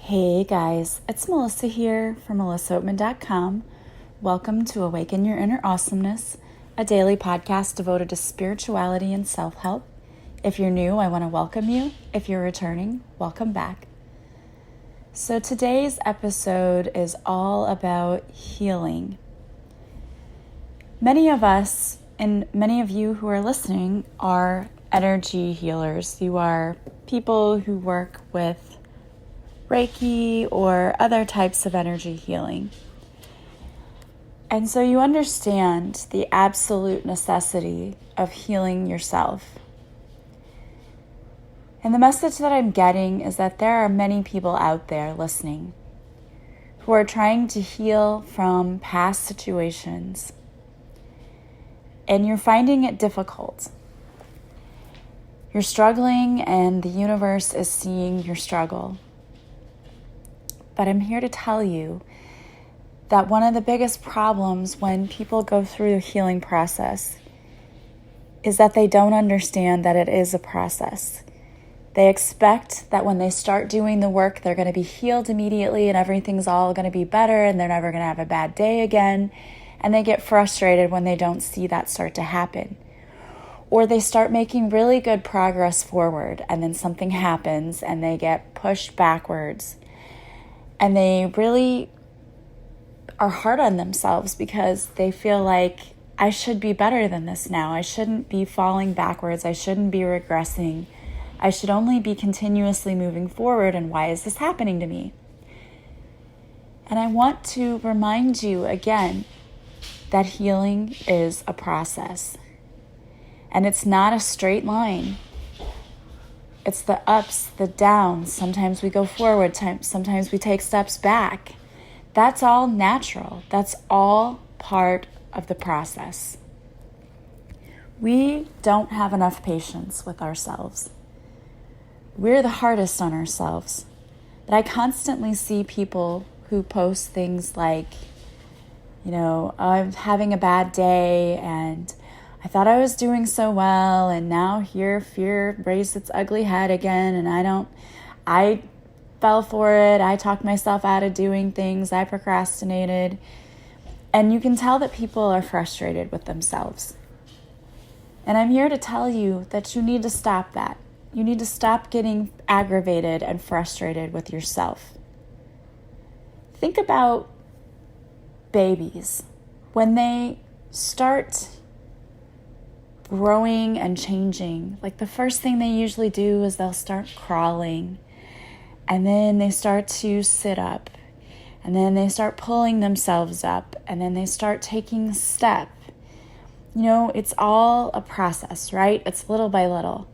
Hey guys, it's Melissa here from melissaoatman.com. Welcome to Awaken Your Inner Awesomeness, a daily podcast devoted to spirituality and self-help. If you're new, I want to welcome you. If you're returning, welcome back. So today's episode is all about healing. Many of us, and many of you who are listening, are energy healers. You are people who work with Reiki or other types of energy healing. And so you understand the absolute necessity of healing yourself. And the message that I'm getting is that there are many people out there listening who are trying to heal from past situations. And you're finding it difficult. You're struggling and the universe is seeing your struggle. But I'm here to tell you that one of the biggest problems when people go through the healing process is that they don't understand that it is a process. They expect that when they start doing the work, they're going to be healed immediately and everything's all going to be better and they're never going to have a bad day again. And they get frustrated when they don't see that start to happen. Or they start making really good progress forward and then something happens and they get pushed backwards. And they really are hard on themselves because they feel like, I should be better than this now. I shouldn't be falling backwards. I shouldn't be regressing. I should only be continuously moving forward. And why is this happening to me? And I want to remind you again that healing is a process. And it's not a straight line. It's the ups, the downs. Sometimes we go forward, sometimes we take steps back. That's all natural. That's all part of the process. We don't have enough patience with ourselves. We're the hardest on ourselves. But I constantly see people who post things like, I'm having a bad day and I thought I was doing so well, and now here fear raised its ugly head again, and I fell for it. I talked myself out of doing things. I procrastinated. And you can tell that people are frustrated with themselves. And I'm here to tell you that you need to stop that. You need to stop getting aggravated and frustrated with yourself. Think about babies. When they start growing and changing, like the first thing they usually do is they'll start crawling, and then they start to sit up, and then they start pulling themselves up, and then they start taking a step. It's all a process, right? It's little by little.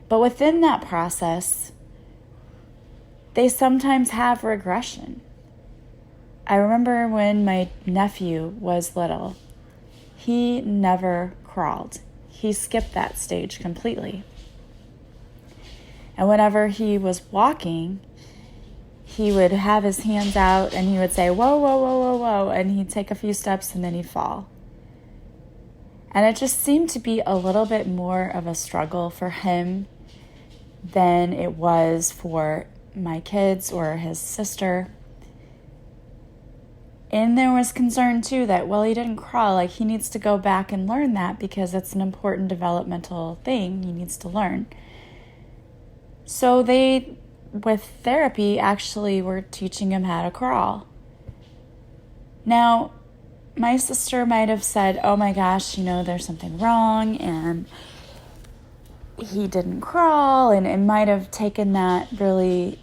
But within that process, they sometimes have regression. I remember when my nephew was little, he never crawled. He skipped that stage completely. And whenever he was walking, he would have his hands out and he would say, whoa, whoa, whoa, whoa, whoa. And he'd take a few steps and then he'd fall. And it just seemed to be a little bit more of a struggle for him than it was for my kids or his sister. And there was concern too that, he didn't crawl, he needs to go back and learn that because it's an important developmental thing he needs to learn. So they, with therapy, actually were teaching him how to crawl. Now, my sister might have said, oh my gosh, there's something wrong and he didn't crawl, and it might have taken that really,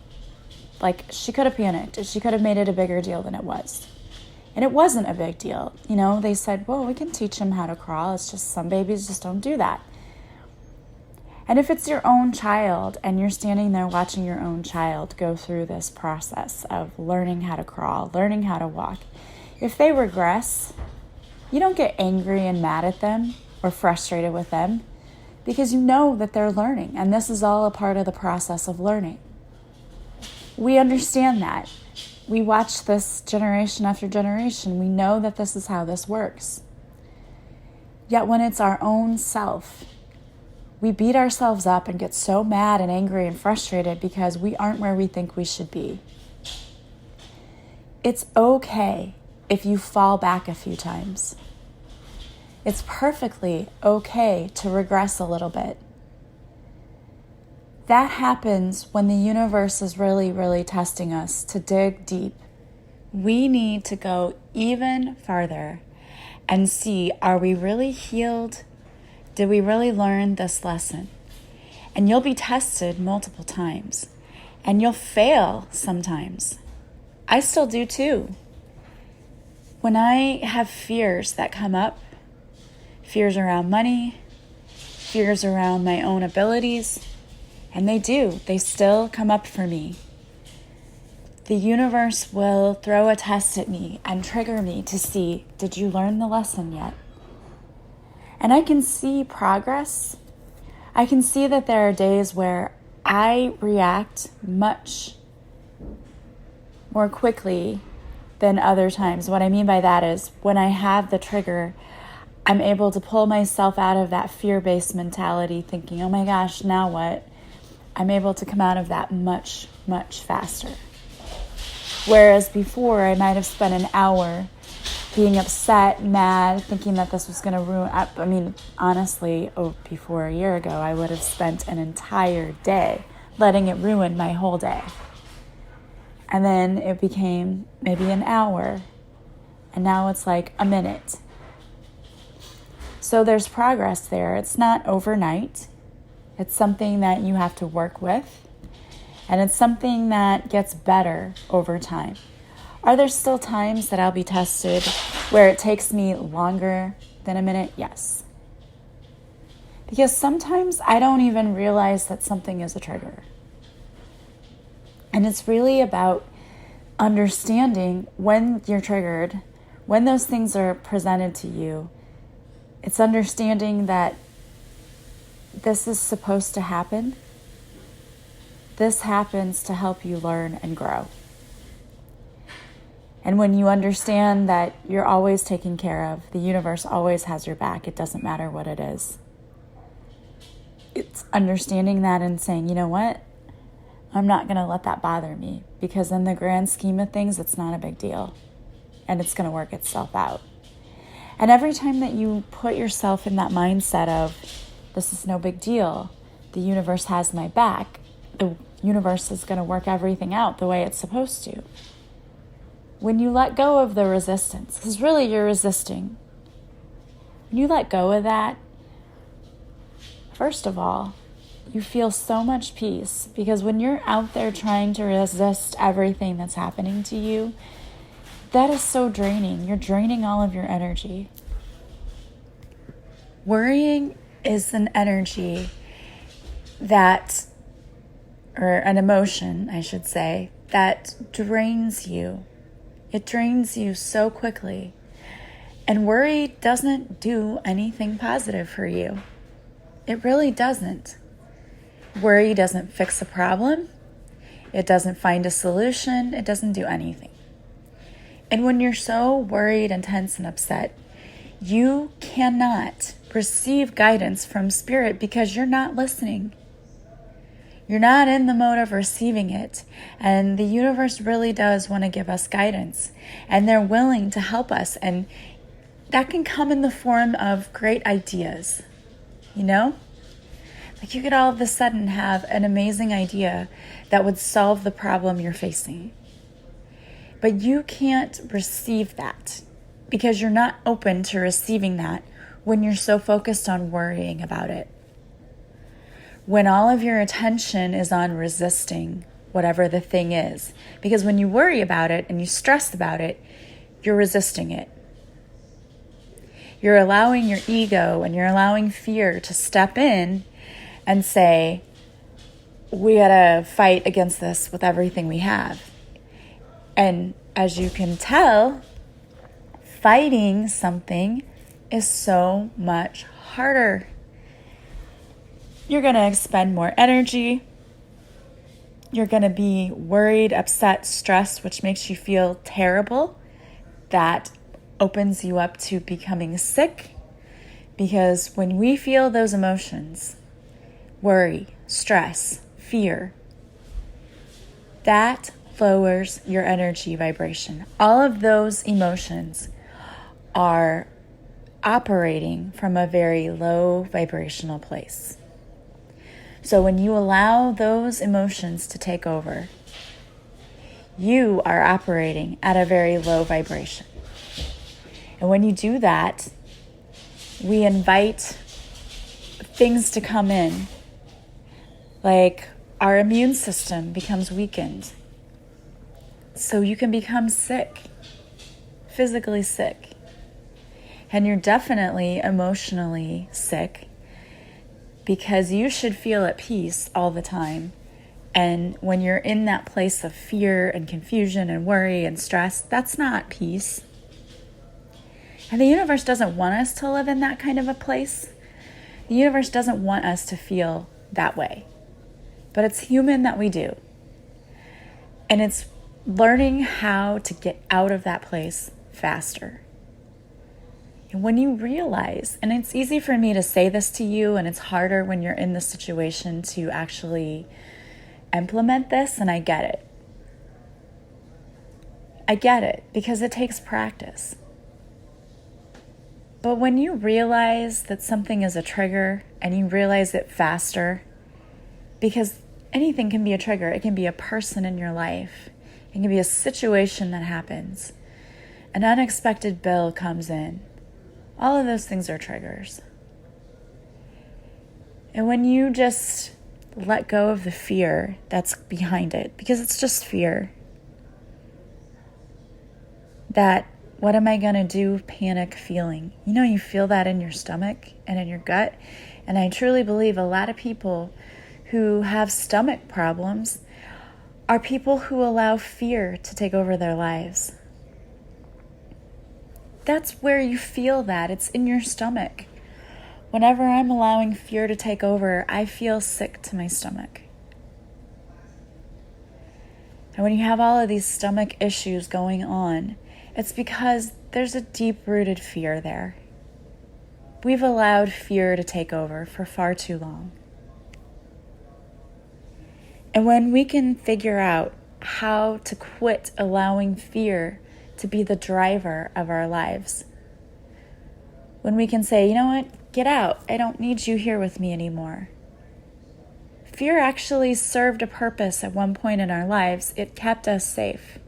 she could have panicked. She could have made it a bigger deal than it was. And it wasn't a big deal. They said, we can teach him how to crawl. It's just some babies just don't do that. And if it's your own child and you're standing there watching your own child go through this process of learning how to crawl, learning how to walk, if they regress, you don't get angry and mad at them or frustrated with them because you know that they're learning. And this is all a part of the process of learning. We understand that. We watch this generation after generation. We know that this is how this works. Yet when it's our own self, we beat ourselves up and get so mad and angry and frustrated because we aren't where we think we should be. It's okay if you fall back a few times. It's perfectly okay to regress a little bit. That happens when the universe is really, really testing us to dig deep. We need to go even farther and see, are we really healed? Did we really learn this lesson? And you'll be tested multiple times, and you'll fail sometimes. I still do too. When I have fears that come up, fears around money, fears around my own abilities, and they still come up for me. The universe will throw a test at me and trigger me to see, did you learn the lesson yet? And I can see progress. I can see that there are days where I react much more quickly than other times. What I mean by that is when I have the trigger, I'm able to pull myself out of that fear-based mentality thinking, oh my gosh, now what? I'm able to come out of that much, much faster. Whereas before, I might have spent an hour being upset, mad, thinking that this was going to ruin. Honestly, before a year ago, I would have spent an entire day letting it ruin my whole day. And then it became maybe an hour. And now it's like a minute. So there's progress there. It's not overnight. It's something that you have to work with. And it's something that gets better over time. Are there still times that I'll be tested where it takes me longer than a minute? Yes. Because sometimes I don't even realize that something is a trigger. And it's really about understanding when you're triggered, when those things are presented to you. It's understanding that this is supposed to happen. This happens to help you learn and grow. And when you understand that you're always taken care of, the universe always has your back, it doesn't matter what it is. It's understanding that and saying, you know what? I'm not going to let that bother me, because in the grand scheme of things, it's not a big deal. And it's going to work itself out. And every time that you put yourself in that mindset of, this is no big deal, the universe has my back, the universe is going to work everything out the way it's supposed to. When you let go of the resistance, because really you're resisting, when you let go of that, first of all, you feel so much peace, because when you're out there trying to resist everything that's happening to you, that is so draining. You're draining all of your energy. Worrying is an energy that, or an emotion, I should say, that drains you. It drains you so quickly. And worry doesn't do anything positive for you. It really doesn't. Worry doesn't fix a problem. It doesn't find a solution. It doesn't do anything. And when you're so worried and tense and upset, you cannot receive guidance from spirit because you're not listening. You're not in the mode of receiving it. And the universe really does want to give us guidance. And they're willing to help us. And that can come in the form of great ideas. You know? Like you could all of a sudden have an amazing idea that would solve the problem you're facing. But you can't receive that because you're not open to receiving that when you're so focused on worrying about it. When all of your attention is on resisting whatever the thing is. Because when you worry about it and you stress about it, you're resisting it. You're allowing your ego and you're allowing fear to step in and say, we gotta fight against this with everything we have. And as you can tell, fighting something is so much harder. You're going to expend more energy. You're going to be worried, upset, stressed, which makes you feel terrible. That opens you up to becoming sick. Because when we feel those emotions, worry, stress, fear, that lowers your energy vibration. All of those emotions are operating from a very low vibrational place. So when you allow those emotions to take over, you are operating at a very low vibration. And when you do that, we invite things to come in, like our immune system becomes weakened. So you can become sick, physically sick. And you're definitely emotionally sick because you should feel at peace all the time. And when you're in that place of fear and confusion and worry and stress, that's not peace. And the universe doesn't want us to live in that kind of a place. The universe doesn't want us to feel that way. But it's human that we do. And it's learning how to get out of that place faster. And when you realize, and it's easy for me to say this to you, and it's harder when you're in the situation to actually implement this, and I get it. I get it because it takes practice. But when you realize that something is a trigger and you realize it faster, because anything can be a trigger. It can be a person in your life. It can be a situation that happens. An unexpected bill comes in. All of those things are triggers. And when you just let go of the fear that's behind it, because it's just fear, that what am I going to do panic feeling. You know, you feel that in your stomach and in your gut. And I truly believe a lot of people who have stomach problems are people who allow fear to take over their lives. That's where you feel that. It's in your stomach. Whenever I'm allowing fear to take over, I feel sick to my stomach. And when you have all of these stomach issues going on, it's because there's a deep-rooted fear there. We've allowed fear to take over for far too long. And when we can figure out how to quit allowing fear to be the driver of our lives, when we can say, you know what, get out, I don't need you here with me anymore. Fear actually served a purpose at one point in our lives. It kept us safe.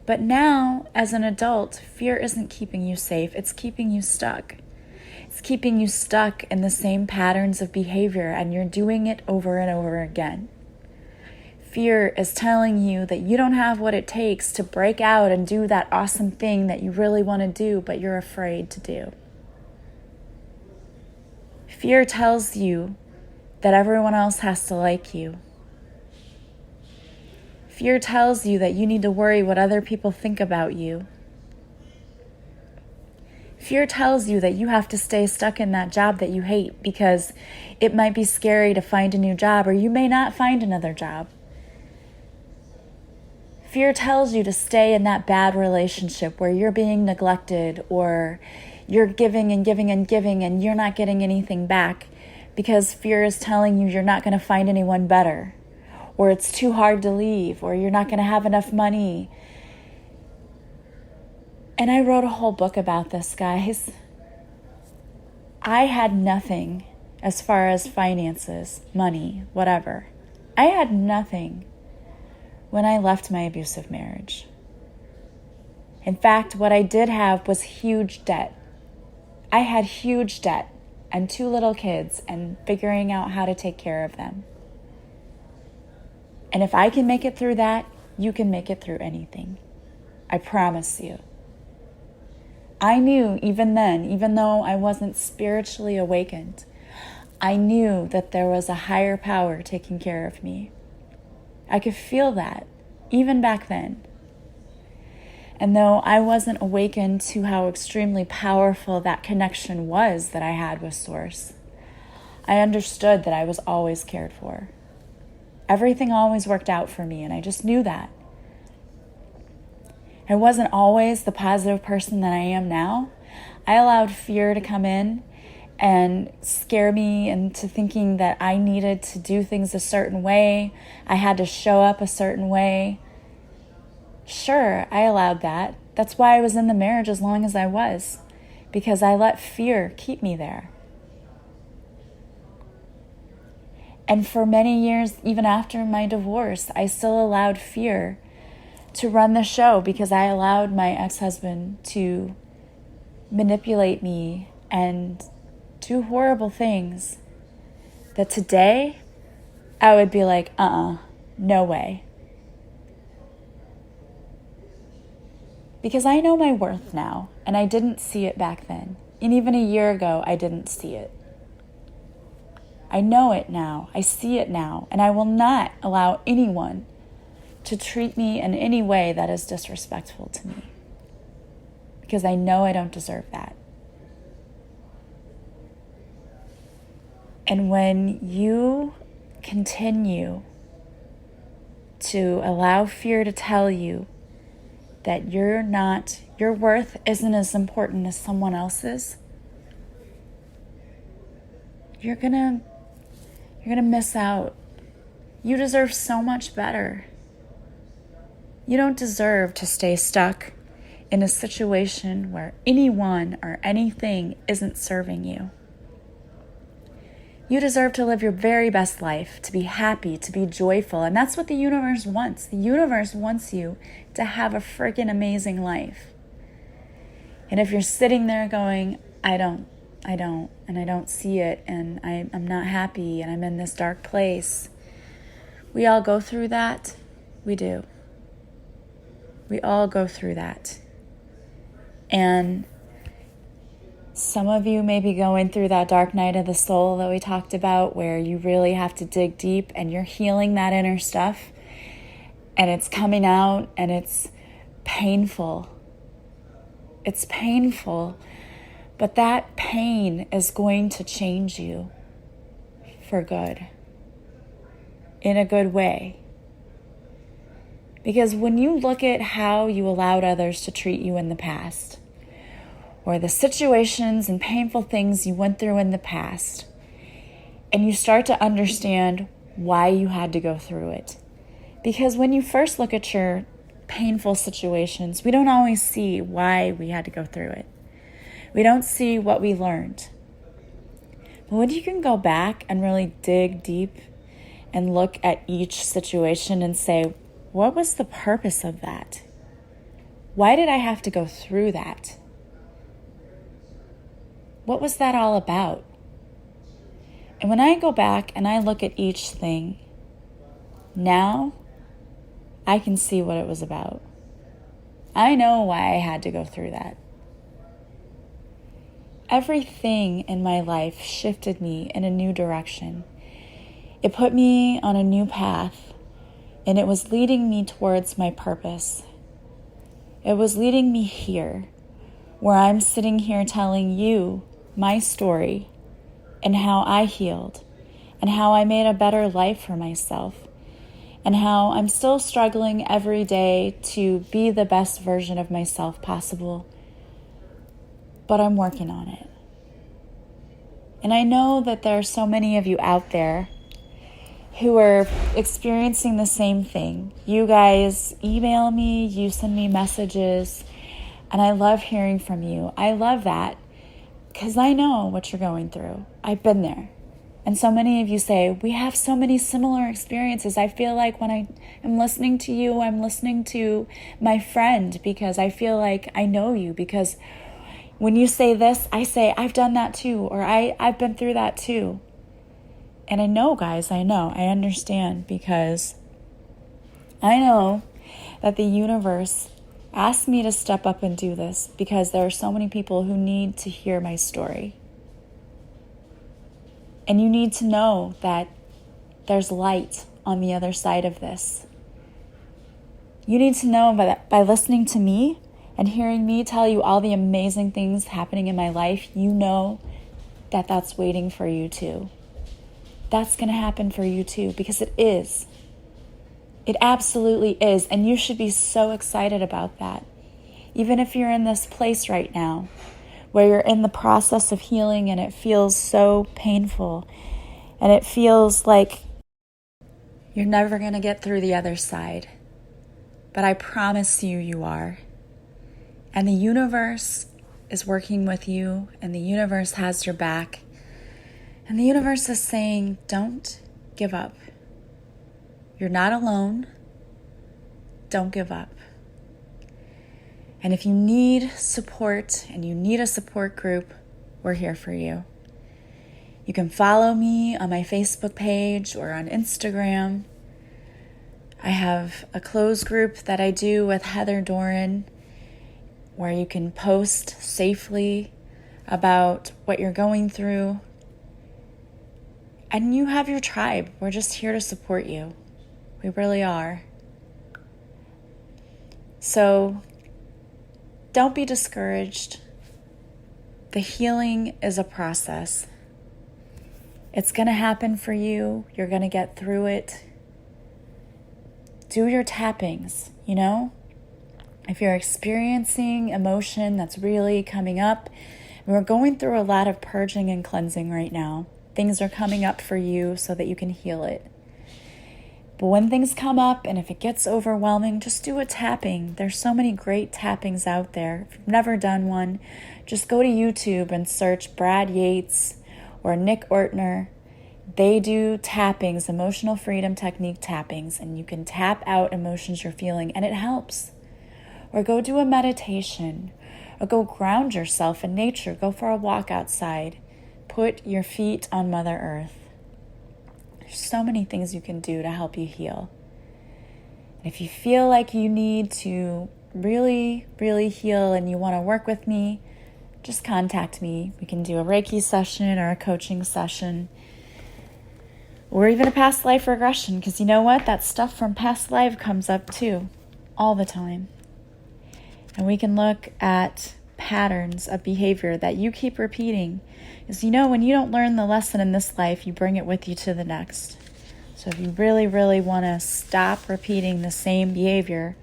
But now, as an adult, fear isn't keeping you safe, it's keeping you stuck. It's keeping you stuck in the same patterns of behavior, and you're doing it over and over again. Fear is telling you that you don't have what it takes to break out and do that awesome thing that you really want to do, but you're afraid to do. Fear tells you that everyone else has to like you. Fear tells you that you need to worry what other people think about you. Fear tells you that you have to stay stuck in that job that you hate because it might be scary to find a new job, or you may not find another job. Fear tells you to stay in that bad relationship where you're being neglected, or you're giving and giving and giving and you're not getting anything back because fear is telling you you're not going to find anyone better, or it's too hard to leave, or you're not going to have enough money. And I wrote a whole book about this, guys. I had nothing as far as finances, money, whatever. I had nothing when I left my abusive marriage. In fact, what I did have was huge debt. I had huge debt and 2 little kids and figuring out how to take care of them. And if I can make it through that, you can make it through anything. I promise you. I knew even then, even though I wasn't spiritually awakened, I knew that there was a higher power taking care of me. I could feel that, even back then. And though I wasn't awakened to how extremely powerful that connection was that I had with Source, I understood that I was always cared for. Everything always worked out for me, and I just knew that. I wasn't always the positive person that I am now. I allowed fear to come in and scare me into thinking that I needed to do things a certain way. I had to show up a certain way. Sure, I allowed that. That's why I was in the marriage as long as I was, because I let fear keep me there. And for many years, even after my divorce, I still allowed fear to run the show, because I allowed my ex-husband to manipulate me and do horrible things that today I would be like, no way. Because I know my worth now, and I didn't see it back then. And even a year ago, I didn't see it. I know it now. I see it now. And I will not allow anyone to treat me in any way that is disrespectful to me, because I know I don't deserve that. And when you continue to allow fear to tell you that your worth isn't as important as someone else's, you're gonna miss out. You deserve so much better. You don't deserve to stay stuck in a situation where anyone or anything isn't serving you. You deserve to live your very best life, to be happy, to be joyful. And that's what the universe wants. The universe wants you to have a freaking amazing life. And if you're sitting there going, I don't, and I don't see it, and I'm not happy, and I'm in this dark place. We all go through that. We do. We all go through that. And some of you may be going through that dark night of the soul that we talked about, where you really have to dig deep and you're healing that inner stuff, and it's coming out, and it's painful. It's painful, but that pain is going to change you for good, in a good way. Because when you look at how you allowed others to treat you in the past, or the situations and painful things you went through in the past, and you start to understand why you had to go through it. Because when you first look at your painful situations, we don't always see why we had to go through it. We don't see what we learned. But when you can go back and really dig deep and look at each situation and say, what was the purpose of that? Why did I have to go through that? What was that all about? And when I go back and I look at each thing, now I can see what it was about. I know why I had to go through that. Everything in my life shifted me in a new direction. It put me on a new path, and it was leading me towards my purpose. It was leading me here, where I'm sitting here telling you my story and how I healed and how I made a better life for myself and how I'm still struggling every day to be the best version of myself possible, but I'm working on it. And I know that there are so many of you out there who are experiencing the same thing. You guys email me, you send me messages, and I love hearing from you. I love that, because I know what you're going through. I've been there. And so many of you say, we have so many similar experiences. I feel like when I am listening to you, I'm listening to my friend, because I feel like I know you. Because when you say this, I say, I've done that too, or I've been through that too. And I know, guys, I understand, because I know that the universe asked me to step up and do this, because there are so many people who need to hear my story. And you need to know that there's light on the other side of this. You need to know that by listening to me and hearing me tell you all the amazing things happening in my life, you know that that's waiting for you too. That's going to happen for you too, because it is. It absolutely is. And you should be so excited about that. Even if you're in this place right now where you're in the process of healing and it feels so painful and it feels like you're never going to get through the other side. But I promise you, you are. And the universe is working with you, and the universe has your back. And the universe is saying, don't give up. You're not alone. Don't give up. And if you need support and you need a support group, we're here for you. You can follow me on my Facebook page or on Instagram. I have a closed group that I do with Heather Doran where you can post safely about what you're going through. And you have your tribe. We're just here to support you. We really are. So don't be discouraged. The healing is a process. It's going to happen for you. You're going to get through it. Do your tappings, If you're experiencing emotion that's really coming up, we're going through a lot of purging and cleansing right now. Things are coming up for you so that you can heal it. But when things come up and if it gets overwhelming, just do a tapping. There's so many great tappings out there. If you've never done one, just go to YouTube and search Brad Yates or Nick Ortner. They do tappings, emotional freedom technique tappings, and you can tap out emotions you're feeling, and it helps. Or go do a meditation, or go ground yourself in nature. Go for a walk outside. Put your feet on Mother Earth. There's so many things you can do to help you heal. And if you feel like you need to really, really heal and you want to work with me, just contact me. We can do a Reiki session or a coaching session. Or even a past life regression, because you know what? That stuff from past life comes up too, all the time. And we can look at patterns of behavior that you keep repeating. Because when you don't learn the lesson in this life, you bring it with you to the next. So if you really, really want to stop repeating the same behavior,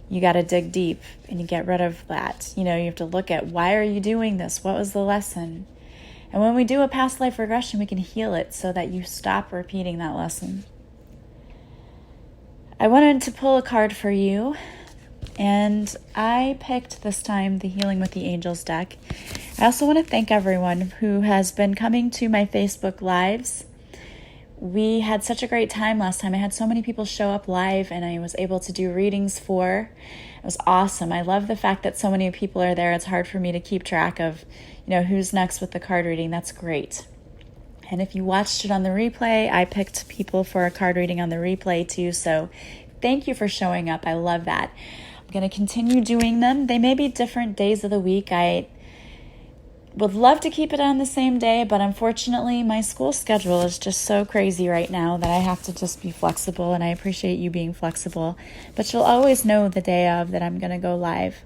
you got to dig deep and you get rid of that. You have to look at, why are you doing this? What was the lesson? And when we do a past life regression, we can heal it so that you stop repeating that lesson. I wanted to pull a card for you, and I picked this time the Healing with the Angels deck. I also want to thank everyone who has been coming to my Facebook Lives. We had such a great time last time. I had so many people show up live, and I was able to do readings for. It was awesome. I love the fact that so many people are there. It's hard for me to keep track of who's next with the card reading. That's great. And if you watched it on the replay, I picked people for a card reading on the replay too. So thank you for showing up. I love that. I'm going to continue doing them. They may be different days of the week. I would love to keep it on the same day, but unfortunately my school schedule is just so crazy right now that I have to just be flexible, and I appreciate you being flexible. But you'll always know the day of that I'm going to go live.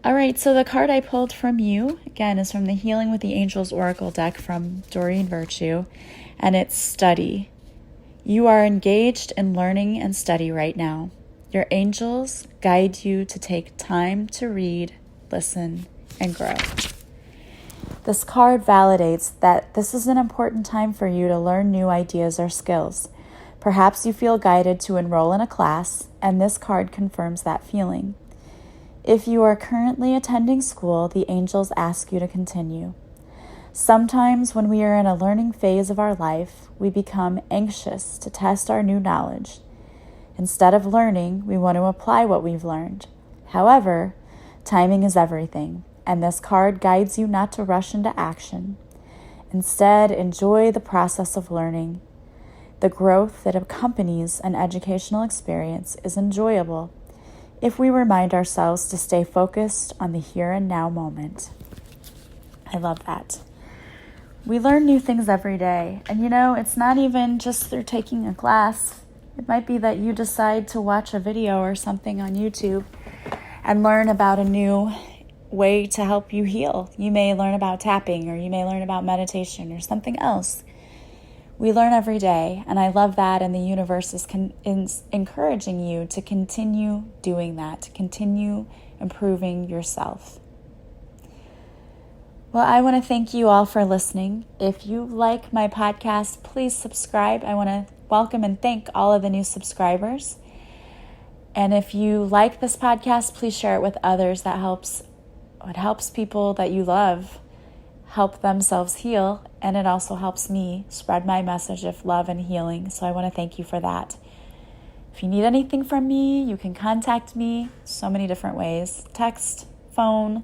All right, so the card I pulled from you, again, is from the Healing with the Angels Oracle deck from Doreen Virtue, and it's study. You are engaged in learning and study right now. Your angels guide you to take time to read, listen, and grow. This card validates that this is an important time for you to learn new ideas or skills. Perhaps you feel guided to enroll in a class, and this card confirms that feeling. If you are currently attending school, the angels ask you to continue. Sometimes when we are in a learning phase of our life, we become anxious to test our new knowledge. Instead of learning, we want to apply what we've learned. However, timing is everything, and this card guides you not to rush into action. Instead, enjoy the process of learning. The growth that accompanies an educational experience is enjoyable if we remind ourselves to stay focused on the here and now moment. I love that. We learn new things every day. And it's not even just through taking a class. It might be that you decide to watch a video or something on YouTube and learn about a new way to help you heal. You may learn about tapping, or you may learn about meditation or something else. We learn every day, and I love that, and the universe is encouraging you to continue doing that, to continue improving yourself. Well, I want to thank you all for listening. If you like my podcast, please subscribe. I want to welcome and thank all of the new subscribers. And if you like this podcast, please share it with others. It helps people that you love help themselves heal, and it also helps me spread my message of love and healing. So I want to thank you for that. If you need anything from me, you can contact me so many different ways. Text, phone,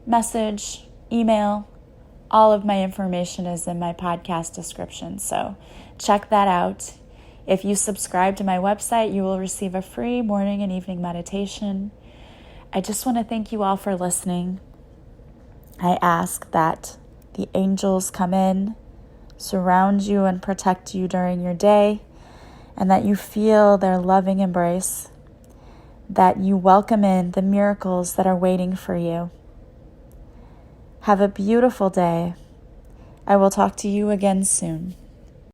message, email. All of my information is in my podcast description, so check that out. If you subscribe to my website, you will receive a free morning and evening meditation. I just want to thank you all for listening. I ask that the angels come in, surround you, and protect you during your day, and that you feel their loving embrace, that you welcome in the miracles that are waiting for you. Have a beautiful day. I will talk to you again soon.